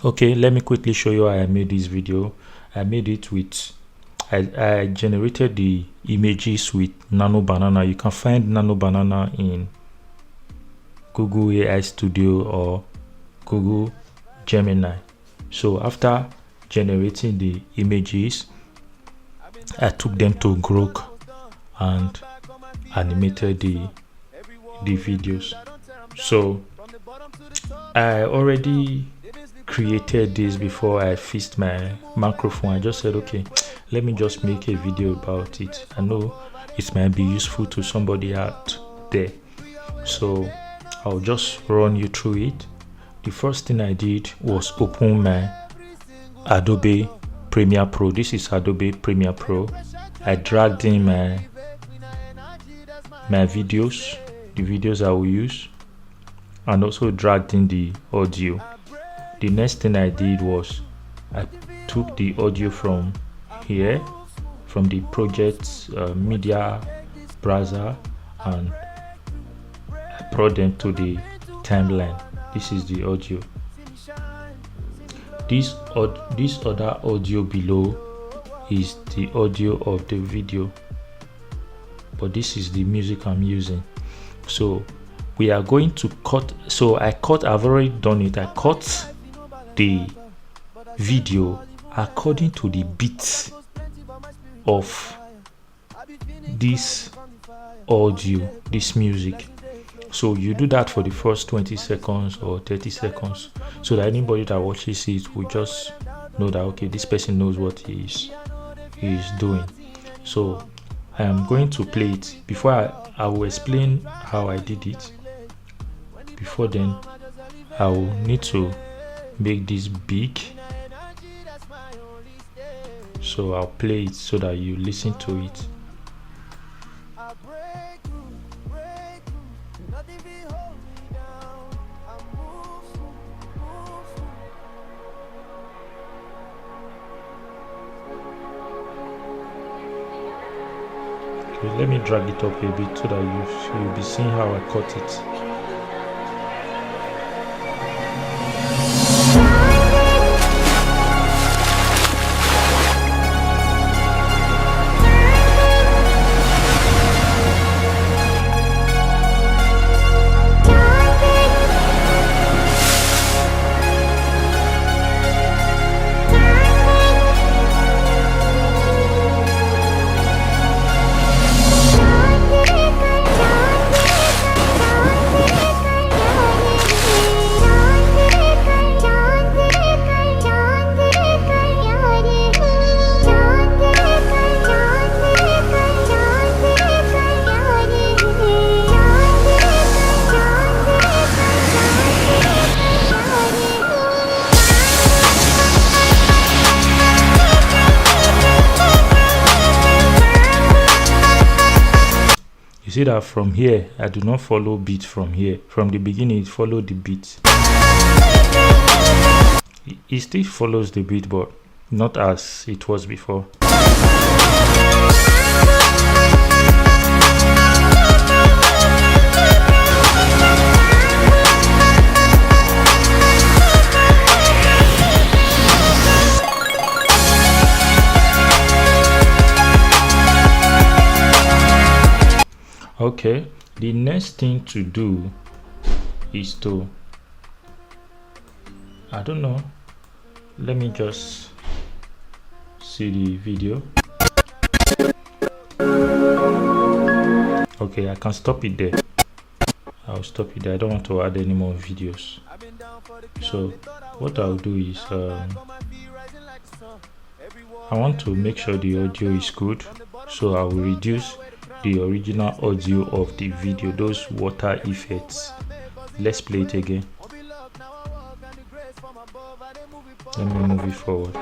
Okay, let me quickly show you how I made this video. I made it with I generated the images with Nano Banana. You can find Nano Banana in Google AI Studio or Google Gemini. So after generating the images, I took them to Grok and animated the videos. So I already created this before I fixed my microphone. I just said, okay, let me just make a video about it. I know it might be useful to somebody out there, so I'll just run you through it. The first thing I did was open my Adobe Premiere Pro. This is Adobe Premiere Pro. I dragged in my videos, the videos I will use, and also dragged in the audio. The next thing I did was I took the audio from here, from the project media browser, and I brought them to the timeline. This is the audio. This other audio below is the audio of the video, but this is the music I'm using. So we are going to cut. So I've already done it. I cut the video according to the beats of this audio, this music. So you do that for the first 20 seconds or 30 seconds, so that anybody that watches it will just know that, okay, this person knows what he is doing. So I am going to play it. Before I will explain how I did it. Before then, I will need to make this big, so I'll play it so that you listen to it. Okay, let me drag it up a bit so that you'll be seeing how I cut it. See that from here I do not follow beat from here. From the beginning it followed the beat. It still follows the beat, but not as it was before. Okay, the next thing to do is to, I don't know, let me just see the video. Okay, I can stop it there. I'll stop it there. I don't want to add any more videos. So what I'll do is I want to make sure the audio is good, so I will reduce the original audio of the video, those water effects. Let's play it again. Let me move it forward.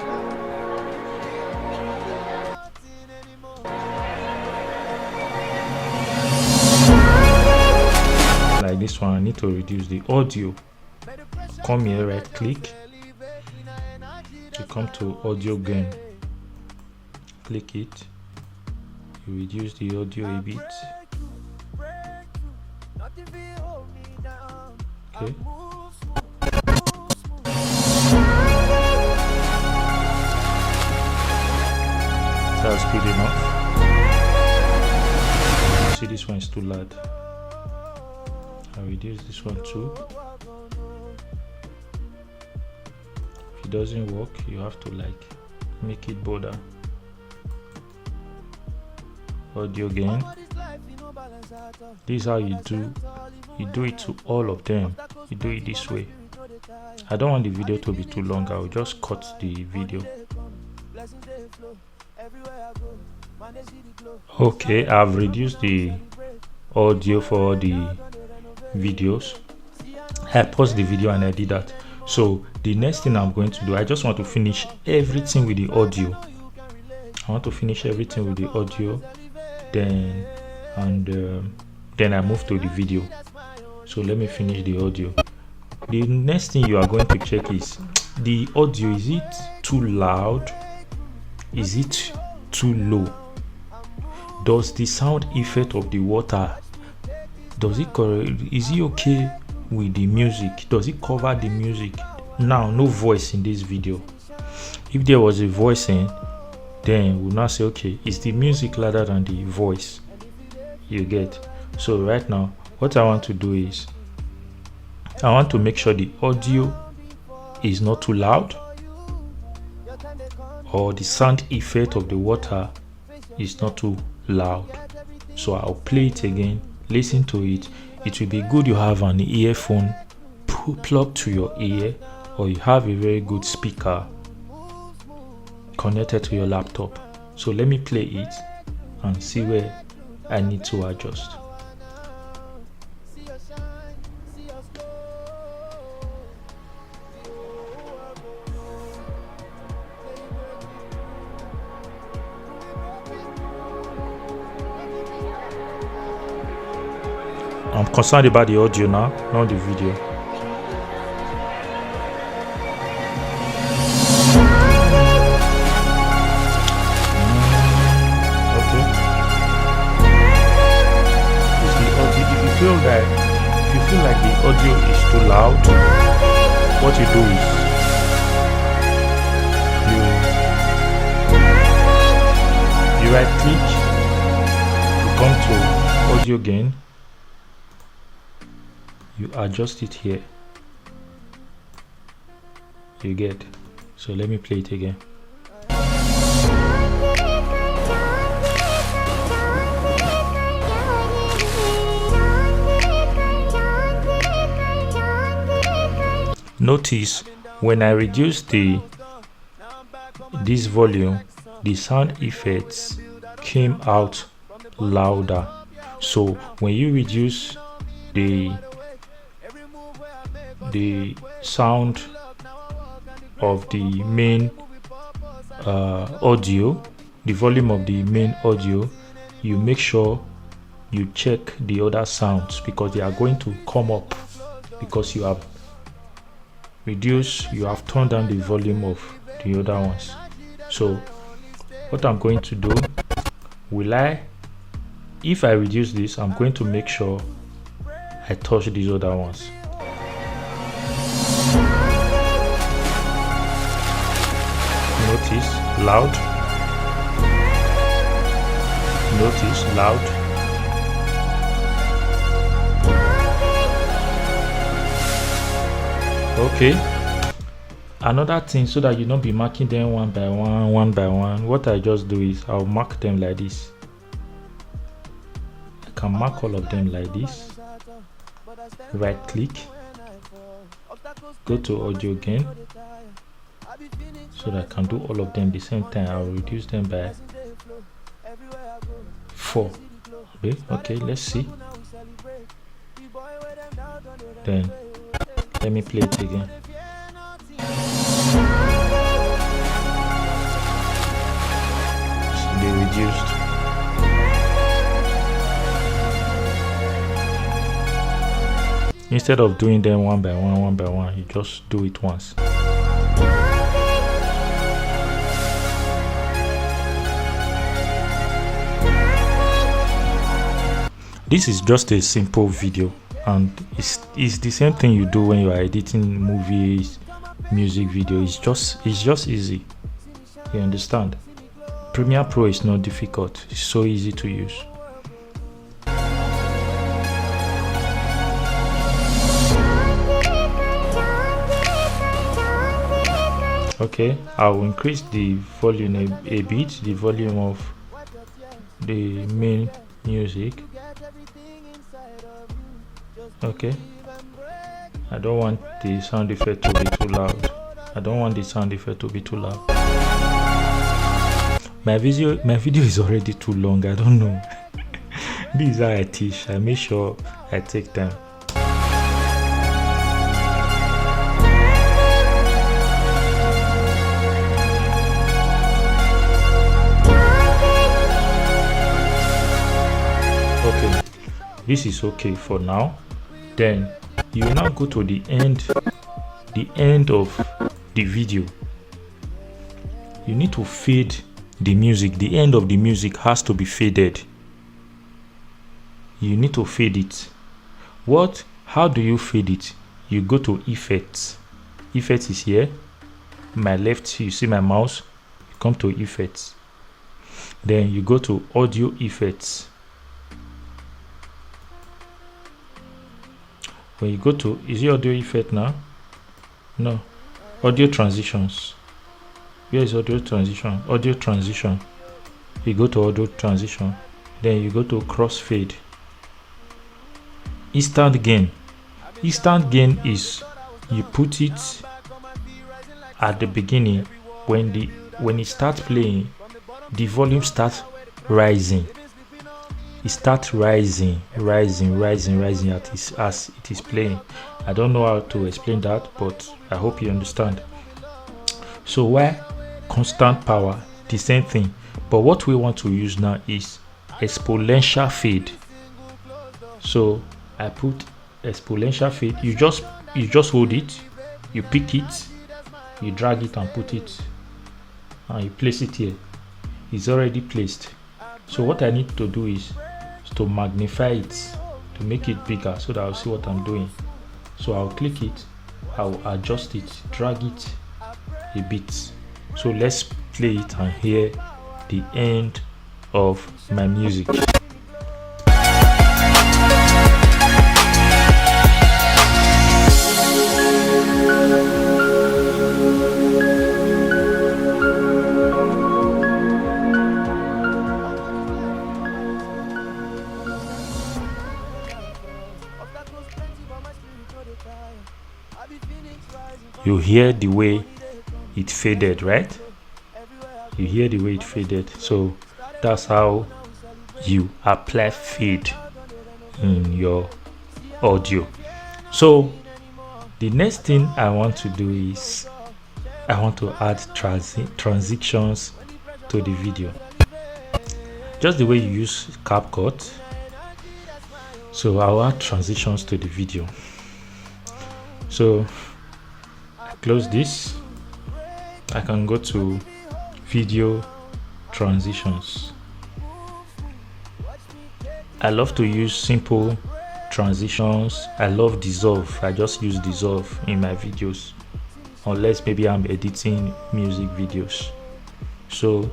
Like this one, I need to reduce the audio. Come here, right click, you come to audio gain, click it, you reduce the audio a bit. Okay. that's good enough. See, this one is too loud. I'll reduce this one too. If it doesn't work, you have to like make it bolder. Audio gain. This is how you do it to all of them. You do it this way. I don't want the video to be too long. I'll just cut the video. Okay, I've reduced the audio for the videos. I paused the video and I did that. So the next thing I'm going to do, I just want to finish everything with the audio. I want to finish everything with the audio, then I move to the video. So let me finish the audio. The next thing you are going to check is the audio. Is it too loud? Is it too low? Does the sound effect of the water, is it okay with the music? Does it cover the music? Now, no voice in this video. If there was a voice in, then we'll now say, okay, is the music louder than the voice? You get? So right now, what I want to do is, I want to make sure the audio is not too loud, or the sound effect of the water is not too loud. So I'll play it again, listen to it. It will be good you have an earphone plugged to your ear, or you have a very good speaker connected to your laptop. So let me play it and see where I need to adjust. I'm concerned about the audio now, not the video. Okay. If you feel like the audio is too loud, what you do is you right click, you come to audio gain. You adjust it here. You get? So let me play it again. Notice when I reduce this volume, the sound effects came out louder. So when you reduce the sound of the main audio, the volume of the main audio, you make sure you check the other sounds, because they are going to come up, because you have turned down the volume of the other ones. So what I'm going to do, if I reduce this, I'm going to make sure I touch these other ones. Notice loud. Notice loud. Okay. Another thing, so that you don't be marking them one by one, what I just do is I'll mark them like this. I can mark all of them like this. Right click, go to audio gain, so that I can do all of them at the same time. I'll reduce them by 4. Okay, let's see. Then let me play it again. They reduced. Instead of doing them one by one, you just do it once. This is just a simple video, and it's the same thing you do when you are editing movies, music video. It's just easy. You understand? Premiere Pro is not difficult, it's so easy to use. Okay, I'll increase the volume a bit, the volume of the main music. Okay, I don't want the sound effect to be too loud. My video is already too long. I don't know. This is how I teach. I make sure I take time. Okay, this is okay for now. Then you will now go to the end of the video. You need to fade the music. The end of the music has to be faded. You need to fade it. How do you fade it? You go to effects. Effects is here. My left, you see my mouse, you come to effects. Then you go to audio effects. When you go to, is it audio effect now? No, audio transitions. Where is audio transition? Audio transition. You go to audio transition. Then you go to crossfade. Instant gain. Instant gain is you put it at the beginning. When it starts playing, the volume starts rising. It starts rising as it is playing. I don't know how to explain that, but I hope you understand. So why constant power? The same thing, but what we want to use now is exponential fade. So I put exponential fade. You just hold it, you pick it, you drag it and put it, and you place it here. It's already placed. So what I need to do is to magnify it, to make it bigger, so that I'll see what I'm doing. So I'll click it, I'll adjust it, drag it a bit. So let's play it and hear the end of my music. You hear the way it faded, right? You hear the way it faded. So that's how you apply fade in your audio. So the next thing I want to do is I want to add transitions to the video, just the way you use CapCut. So I'll add transitions to the video. So I close this. I can go to video transitions. I love to use simple transitions. I love dissolve. I just use dissolve in my videos, unless maybe I'm editing music videos. So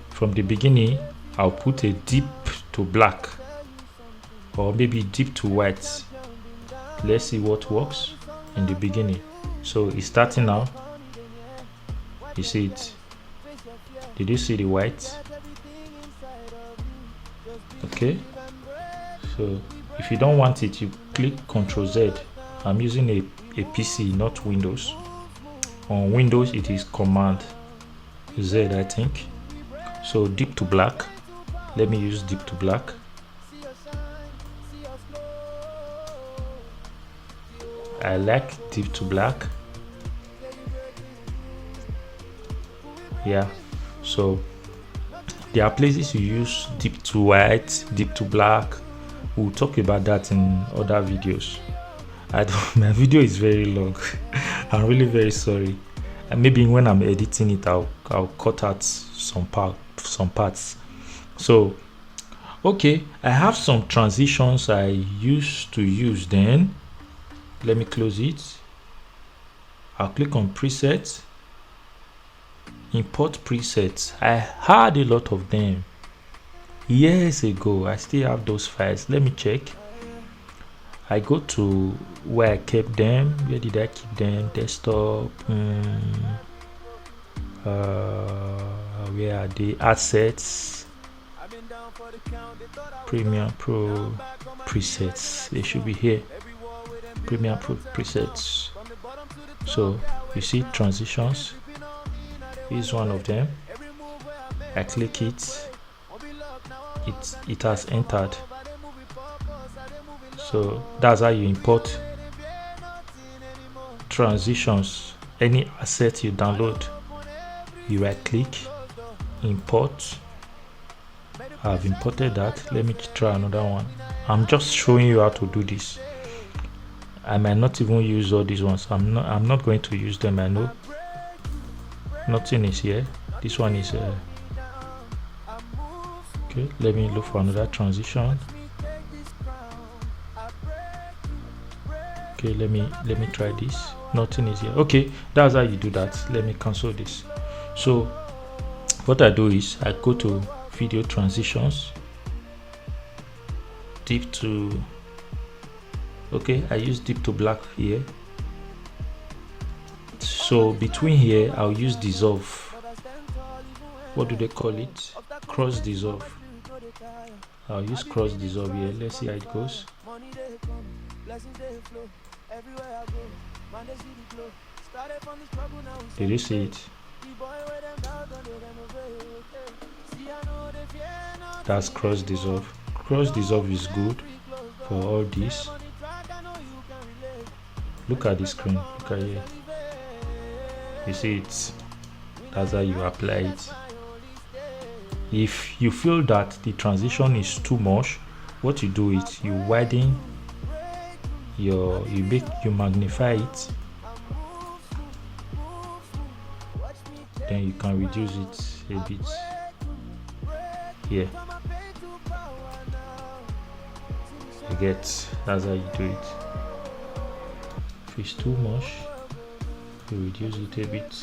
from the beginning, I'll put a deep to black, or maybe deep to white. Let's see what works in the beginning. So it's starting now. You see it? Did you see the white? Okay. So if you don't want it, you click Ctrl Z. I'm using a PC, not Windows. On Windows it is Command Z, I think. So deep to black. Let me use deep to black. I like deep to black. Yeah, so there are places you use deep to white, deep to black. We'll talk about that in other videos. My video is very long. I'm really very sorry. And maybe when I'm editing it, I'll cut out some parts. So okay, I have some transitions I used to use then. Let me close it. I'll click on presets. import presets. I had a lot of them years ago. I still have those files. Let me check. I go to where I kept them. Where did I keep them? Desktop. Where are the assets? Premiere Pro presets. They should be here. Premiere Pro presets. So you see transitions. Is one of them. I click it. It has entered. So that's how you import transitions. Any asset you download, you right click, import. I've imported that. Let me try another one. I'm just showing you how to do this. I might not even use all these ones. I'm not going to use them. I know nothing is here. This one is okay. Let me look for another transition. Okay, let me try this. Nothing is here. Okay, that's how you do that. Let me cancel this. So what I do is I go to video transitions, deep to, okay, I use deep to black here. So between here I'll use dissolve. What do they call it? Cross dissolve. I'll use cross dissolve here. Let's see how it goes. Did you see it? That's cross dissolve. Cross dissolve is good for all this. Look at the screen. Look at here. You see it? That's how you apply it. If you feel that the transition is too much, what you do is you widen you magnify it, then you can reduce it a bit here. You get, that's how you do it. If it's too much, you reduce it a bit.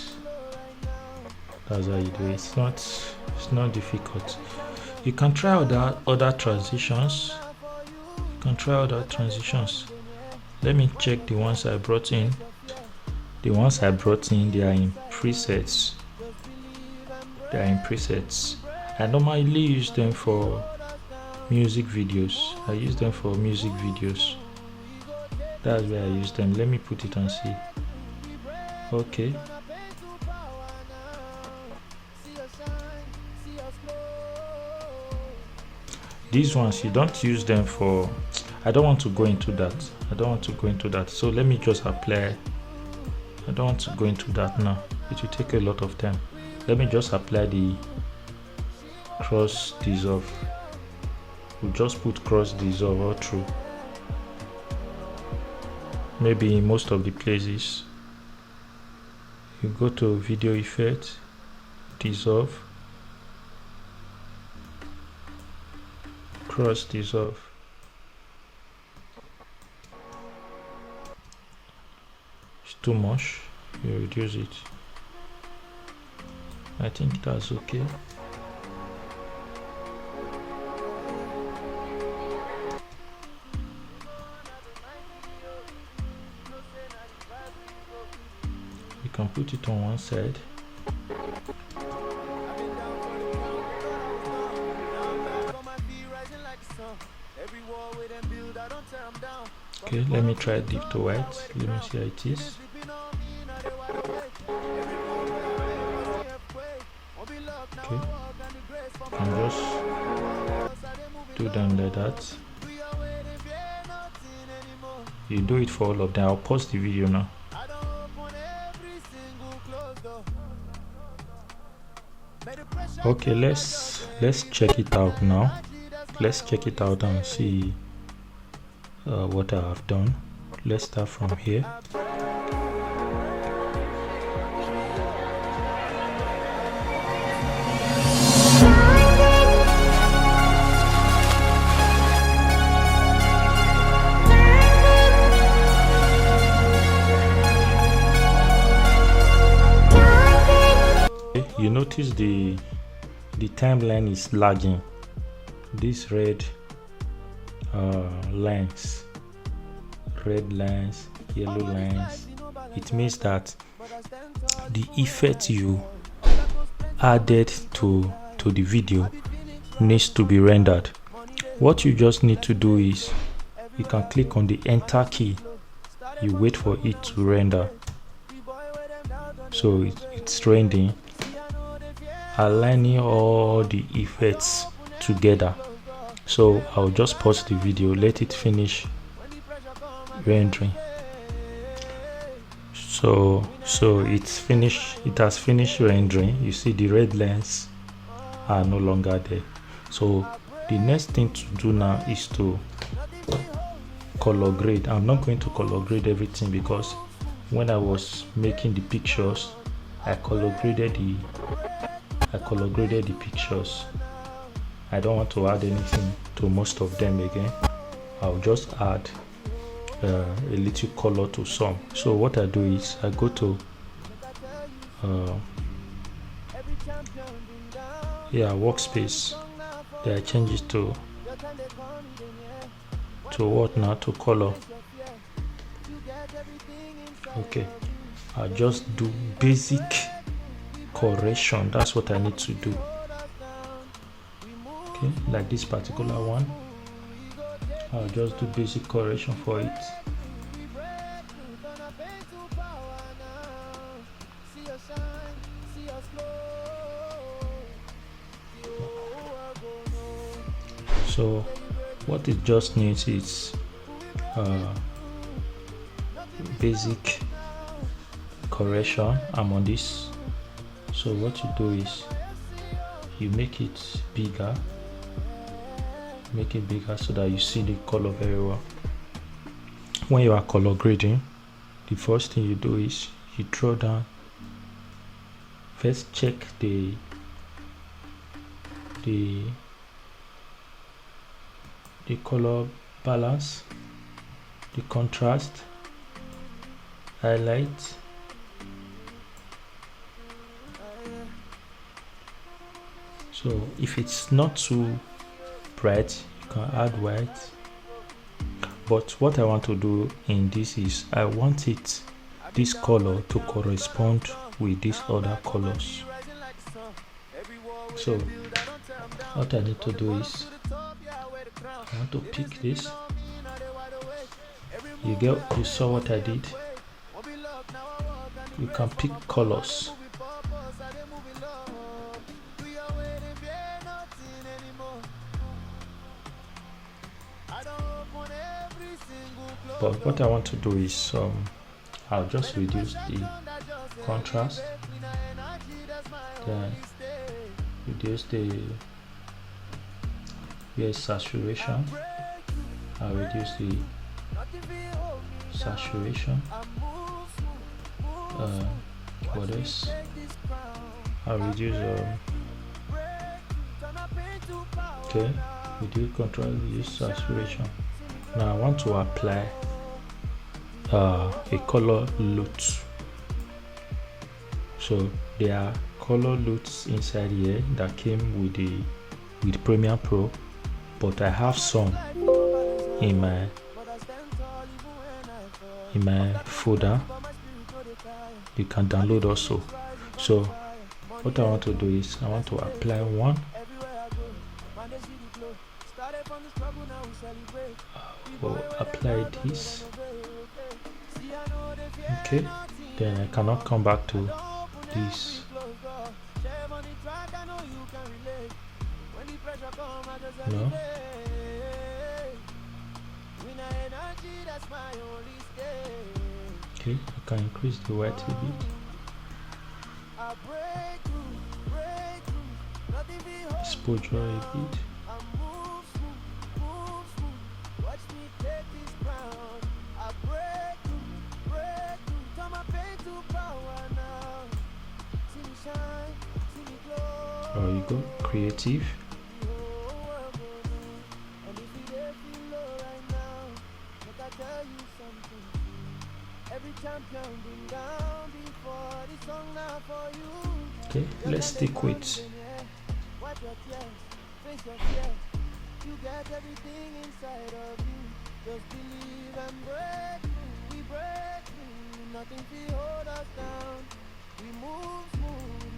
That's how you do it. It's not difficult. You can try other transitions. Let me check the ones I brought in. The ones I brought in, they are in presets. I normally use them for music videos. That's where I use them. Let me put it and see. Okay. These ones, you don't use them for, I don't want to go into that. So let me just apply. I don't want to go into that now. It will take a lot of time. Let me just apply the cross dissolve. We'll just put cross dissolve all through. Maybe in most of the places. You go to video effect, dissolve, cross dissolve. It's too much, you reduce it. I think that's okay. You can put it on one side. Okay, let me try deep to white. Let me see how it is. Okay, you can just do them like that. You do it for all of them. I'll pause the video now. Okay, let's check it out now. Let's check it out and see what I have done. Let's start from here. You you notice the timeline is lagging. This red lines, yellow lines, it means that the effect you added to the video needs to be rendered. What you just need to do is you can click on the enter key, you wait for it to render. So it's rendering, aligning all the effects together. So I'll just pause the video, let it finish rendering. So it's finished, it has finished rendering. You see the red lines are no longer there. So the next thing to do now is to color grade. I'm not going to color grade everything because when I was making the pictures, I color graded the pictures. I don't want to add anything to most of them again. I'll just add a little color to some. So what I do is I go to workspace. Then I change it to what now? To color. Okay, I'll just do basic correction. That's what I need to do. Okay, like this particular one, I'll just do basic correction for it. So what it just needs is basic correction. I'm on this. So what you do is you make it bigger, so that you see the color very well. When you are color grading, the first thing you do is you draw down. First check the color balance, the contrast, highlight, so if it's not too bright you can add white, but what I want to do in this is I want this color to correspond with these other colors. So what I need to do is I want to pick this. You saw what I did. You can pick colors. But what I want to do is I'll just reduce the contrast, then reduce the saturation. I'll reduce the saturation. What else? I'll reduce okay, reduce contrast, reduce saturation. Now I want to apply a color loot. So there are color loots inside here that came with Premiere Pro, but I have some in my folder. You can download also. So what I want to do is I want to apply one. Apply this. Okay, then I cannot come back to this. No. Okay, I can increase the white a bit. Exposure a bit. There you go, creative. Okay, let's stick with you get everything inside of you. Just believe and break through. We break through. Nothing can hold us down. We move smooth.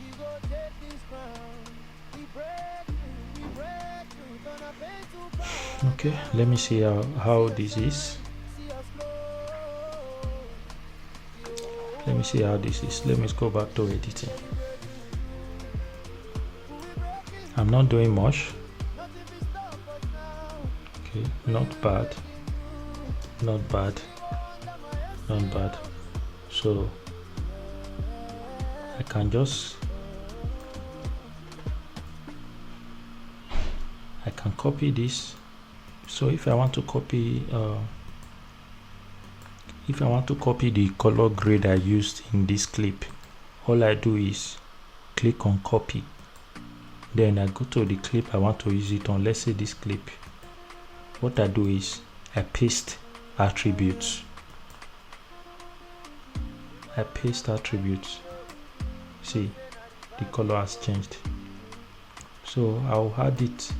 We go take this crown. We break through. Turn our pain to power. okay, let me see how this is. See us flow. Let me see how this is. Let me go back to editing. I'm not doing much. Nothing can stop us now. Okay, not bad, not bad, not bad. So I can copy this. So if I want to copy the color grade I used in this clip, all I do is click on copy, then I go to the clip I want to use it on. Let's say this clip. What I do is I paste attributes. See, the color has changed. So I'll add it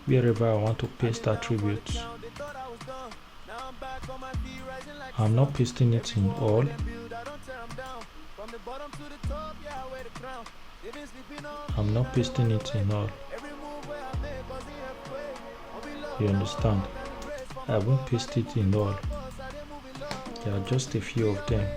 wherever I want to paste attributes. I'm not pasting it in all. I'm not pasting it in all. You understand? I won't paste it in all. There are just a few of them.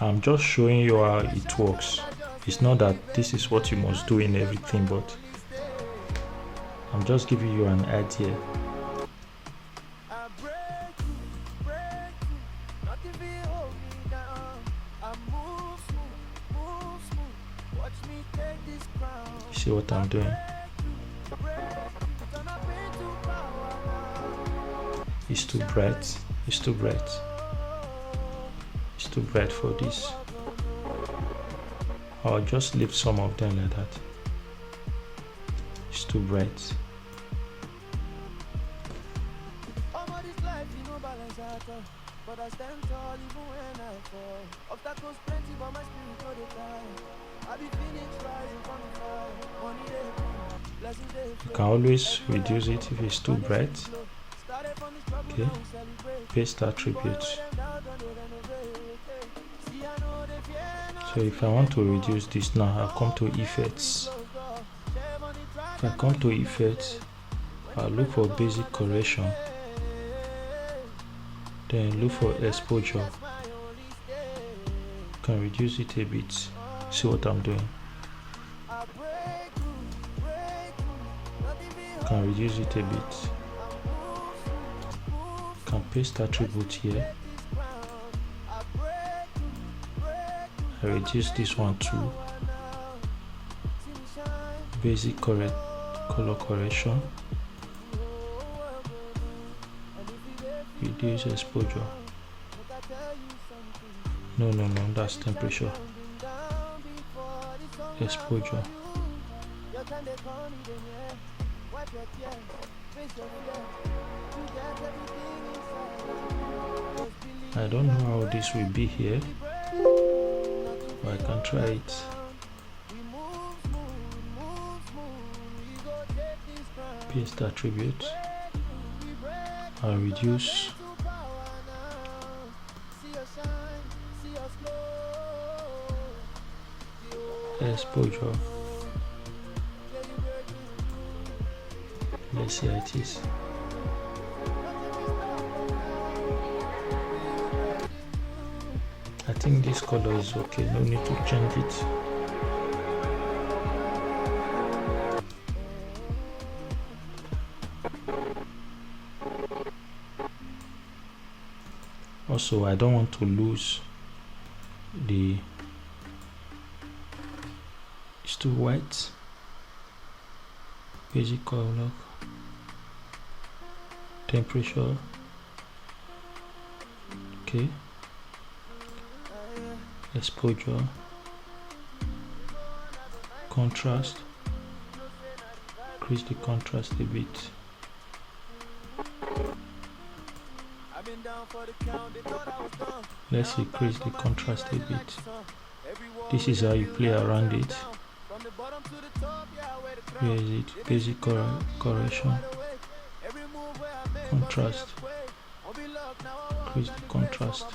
I'm just showing you how it works. It's not that this is what you must do in everything, but I'm just giving you an idea. You see what I'm doing? It's too bright. It's too bright. It's too bright for this. I'll just leave some of them like that. It's too bright. But I stand tall even when I fall. Obstacles plenty, but my spirit no dey die. I be Phoenix rising from the fire. Money dey, blessings dey. You can always reduce it if it's too bright. Okay, paste attributes. So if I want to reduce this now, I'll come to effects. If I come to effects, I'll look for basic correction. Then look for exposure. Can reduce it a bit. See what I'm doing? Can reduce it a bit. Can paste attribute here. I reduce this one too. Basic color correction. Reduce exposure. No, that's temperature. Exposure. I don't know how this will be here, but I can try it. Paste attribute. I'll reduce exposure. Let's see how it is. I think this color is okay, no need to change it. Also, I don't want to lose it's too white. Basic color, temperature. Okay, exposure, contrast, increase the contrast a bit. Let's increase the contrast a bit. This is how you play around it. Where is it? Basic correction. Contrast. Increase the contrast.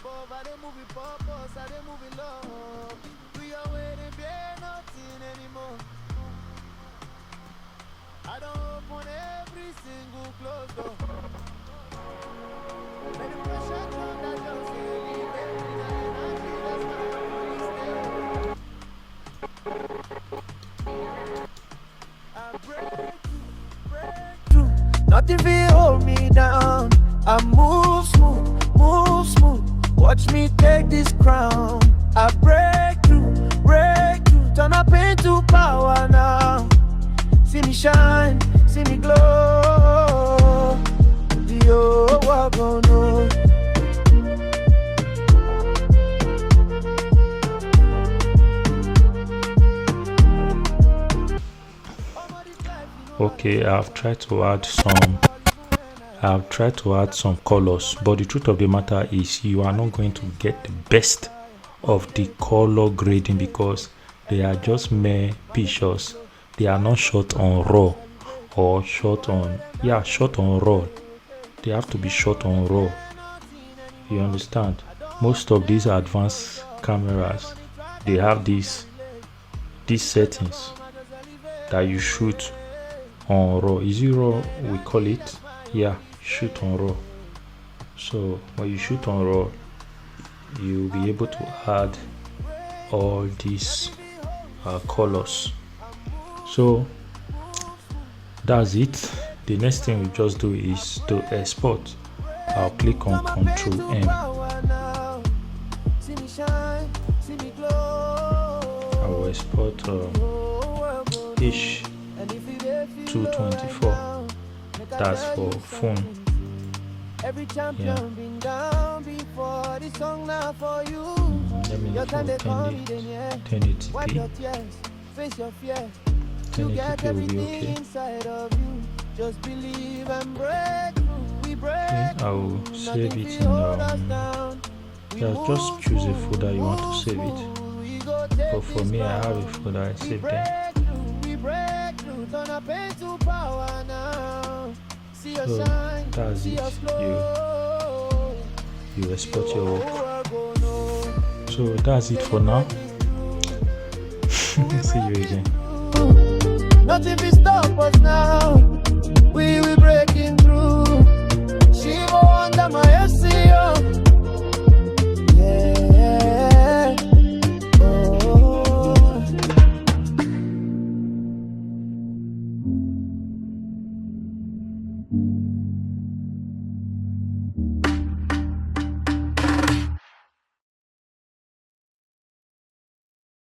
Nothing will hold me down. I move smooth, move smooth. Watch me take this crown. I break through, turn up into power now. See me shine, see me glow. The whole world gon' know. Okay, I've tried to add some colors, but the truth of the matter is you are not going to get the best of the color grading because they are just mere pictures. They are not shot on RAW or shot on RAW. They have to be shot on RAW. You understand? Most of these advanced cameras, they have these settings that you shoot on RAW. Is it RAW we call it? Yeah, shoot on RAW. So when you shoot on RAW, you'll be able to add all these colors. So that's it. The next thing we just do is to export. I'll click on Ctrl M. I will export H224. That's for phone. Yeah. Let me look for 1080p. 1080p will be okay. Okay, I will save it in just choose a folder you want to save it. But for me, I have a folder I saved them. So that's it. You export your work. So that's it for now. See you again. Nothing will stop us now. We will break